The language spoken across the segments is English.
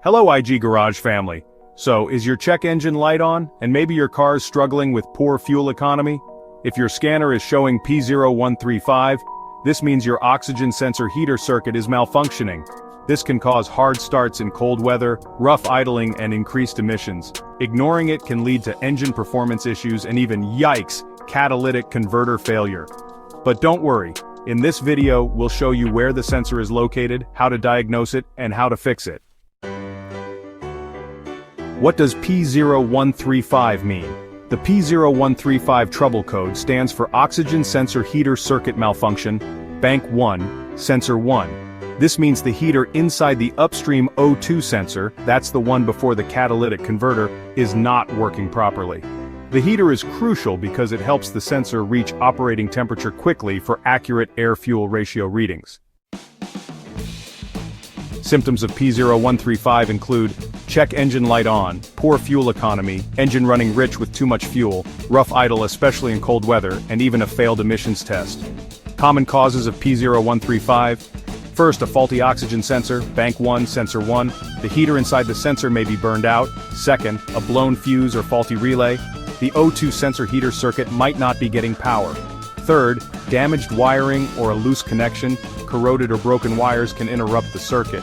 Hello IG Garage family. So, is your check engine light on, and maybe your car's struggling with poor fuel economy? If your scanner is showing P0135, this means your oxygen sensor heater circuit is malfunctioning. This can cause hard starts in cold weather, rough idling, and increased emissions. Ignoring it can lead to engine performance issues and even, yikes, catalytic converter failure. But don't worry, in this video we'll show you where the sensor is located, how to diagnose it, and how to fix it. What does P0135 mean? The P0135 Trouble Code stands for Oxygen Sensor Heater Circuit Malfunction, Bank 1, Sensor 1. This means the heater inside the upstream O2 sensor, that's the one before the catalytic converter, is not working properly. The heater is crucial because it helps the sensor reach operating temperature quickly for accurate air-fuel ratio readings. Symptoms of P0135 include check engine light on, poor fuel economy, engine running rich with too much fuel, rough idle especially in cold weather, and even a failed emissions test. Common causes of P0135. First, a faulty oxygen sensor, Bank 1, Sensor 1. The heater inside the sensor may be burned out. Second, a blown fuse or faulty relay. The O2 sensor heater circuit might not be getting power. Third, damaged wiring or a loose connection, corroded or broken wires can interrupt the circuit.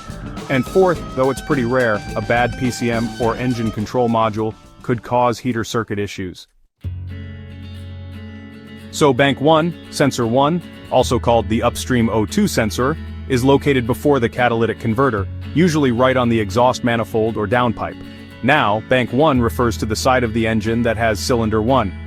And fourth, though it's pretty rare, a bad PCM or engine control module could cause heater circuit issues. So Bank 1, Sensor 1, also called the upstream O2 sensor, is located before the catalytic converter, usually right on the exhaust manifold or downpipe. Now, Bank 1 refers to the side of the engine that has cylinder 1.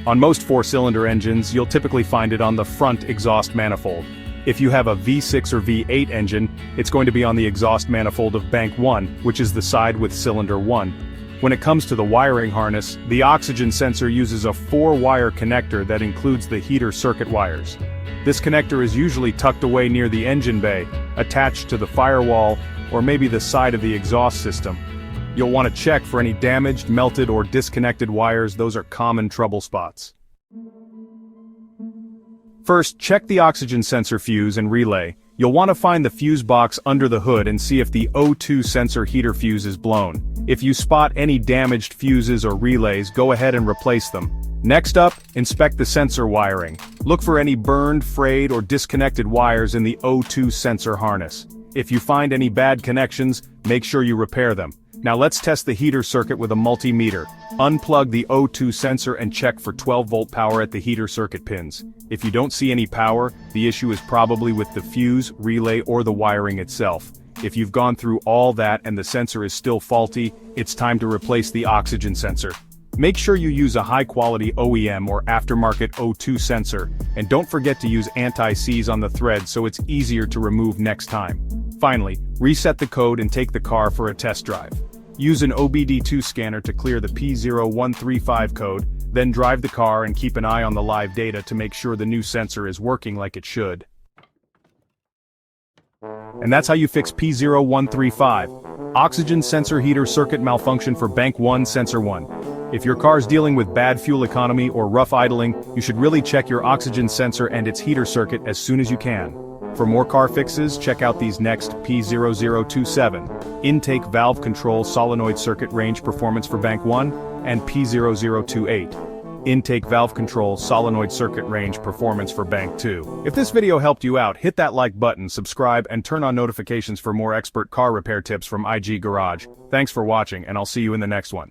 On most four-cylinder engines, you'll typically find it on the front exhaust manifold. If you have a V6 or V8 engine, it's going to be on the exhaust manifold of Bank 1, which is the side with cylinder 1. When it comes to the wiring harness, the oxygen sensor uses a 4-wire connector that includes the heater circuit wires. This connector is usually tucked away near the engine bay, attached to the firewall, or maybe the side of the exhaust system. You'll want to check for any damaged, melted, or disconnected wires. Those are common trouble spots. First, check the oxygen sensor fuse and relay. You'll want to find the fuse box under the hood and see if the O2 sensor heater fuse is blown. If you spot any damaged fuses or relays, go ahead and replace them. Next up, inspect the sensor wiring. Look for any burned, frayed, or disconnected wires in the O2 sensor harness. If you find any bad connections, make sure you repair them. Now let's test the heater circuit with a multimeter. Unplug the O2 sensor and check for 12-volt power at the heater circuit pins. If you don't see any power, the issue is probably with the fuse, relay, or the wiring itself. If you've gone through all that and the sensor is still faulty, it's time to replace the oxygen sensor. Make sure you use a high-quality OEM or aftermarket O2 sensor, and don't forget to use anti-seize on the thread so it's easier to remove next time. Finally, reset the code and take the car for a test drive. Use an OBD-II scanner to clear the P0135 code, then drive the car and keep an eye on the live data to make sure the new sensor is working like it should. And that's how you fix P0135, Oxygen Sensor Heater Circuit Malfunction for Bank 1 Sensor 1. If your car's dealing with bad fuel economy or rough idling, you should really check your oxygen sensor and its heater circuit as soon as you can. For more car fixes, check out these next: P0027, Intake Valve Control Solenoid Circuit Range Performance for Bank 1, and P0028, Intake Valve Control Solenoid Circuit Range Performance for Bank 2. If this video helped you out, hit that like button, subscribe, and turn on notifications for more expert car repair tips from IG Garage. Thanks for watching, and I'll see you in the next one.